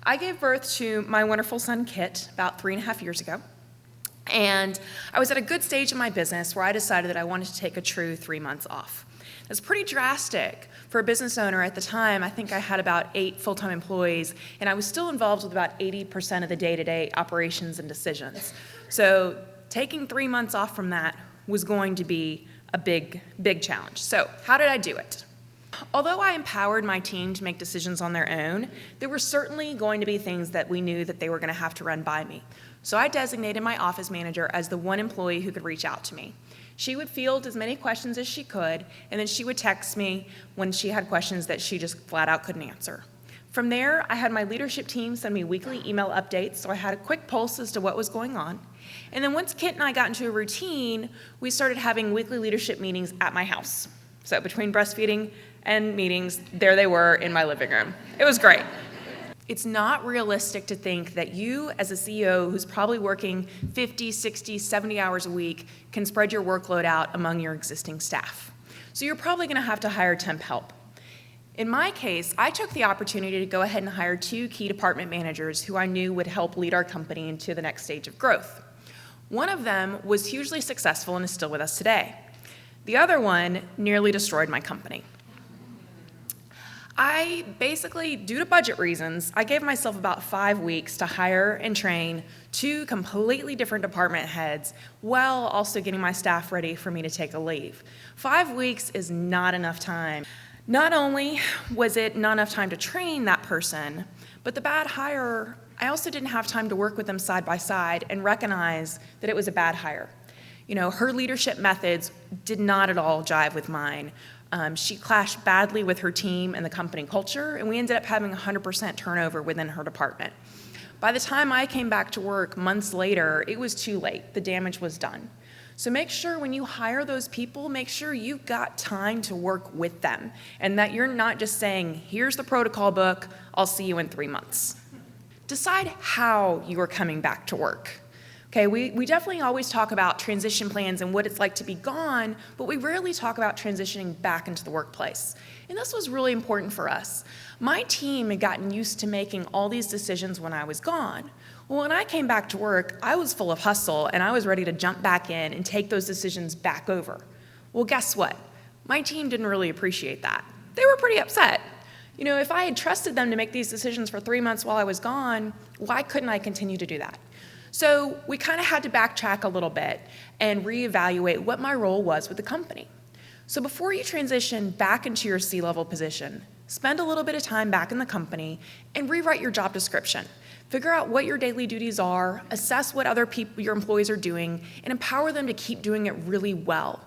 I gave birth to my wonderful son, Kit, about 3.5 years ago. And I was at a good stage in my business where I decided that I wanted to take a true 3 months off. It's pretty drastic for a business owner at the time. I think I had about 8 full-time employees, and I was still involved with about 80% of the day-to-day operations and decisions. So taking 3 months off from that was going to be a big challenge. So how did I do it? Although I empowered my team to make decisions on their own, there were certainly going to be things that we knew that they were going to have to run by me. So I designated my office manager as the one employee who could reach out to me. She would field as many questions as she could, and then she would text me when she had questions that she just flat out couldn't answer. From there, I had my leadership team send me weekly email updates, so I had a quick pulse as to what was going on. And then once Kit and I got into a routine, we started having weekly leadership meetings at my house. So between breastfeeding and meetings, there they were in my living room. It was great. It's not realistic to think that you, as a CEO who's probably working 50, 60, 70 hours a week, can spread your workload out among your existing staff. So you're probably going to have to hire temp help. In my case, I took the opportunity to go ahead and hire 2 key department managers who I knew would help lead our company into the next stage of growth. One of them was hugely successful and is still with us today. The other one nearly destroyed my company. I basically, due to budget reasons, I gave myself about 5 weeks to hire and train 2 completely different department heads while also getting my staff ready for me to take a leave. 5 weeks is not enough time. Not only was it not enough time to train that person, but the bad hire, I also didn't have time to work with them side by side and recognize that it was a bad hire. You know, her leadership methods did not at all jive with mine. She clashed badly with her team and the company culture, and we ended up having 100% turnover within her department. By the time I came back to work months later, it was too late. The damage was done. So make sure when you hire those people, make sure you've got time to work with them and that you're not just saying, here's the protocol book, I'll see you in 3 months. Decide how you are coming back to work. Okay, we definitely always talk about transition plans and what it's like to be gone, but we rarely talk about transitioning back into the workplace. And this was really important for us. My team had gotten used to making all these decisions when I was gone. Well, when I came back to work, I was full of hustle and I was ready to jump back in and take those decisions back over. Well, guess what? My team didn't really appreciate that. They were pretty upset. You know, if I had trusted them to make these decisions for 3 months while I was gone, why couldn't I continue to do that? So we kind of had to backtrack a little bit and reevaluate what my role was with the company. So before you transition back into your C-level position, spend a little bit of time back in the company and rewrite your job description. Figure out what your daily duties are, assess what other people, your employees are doing, and empower them to keep doing it really well.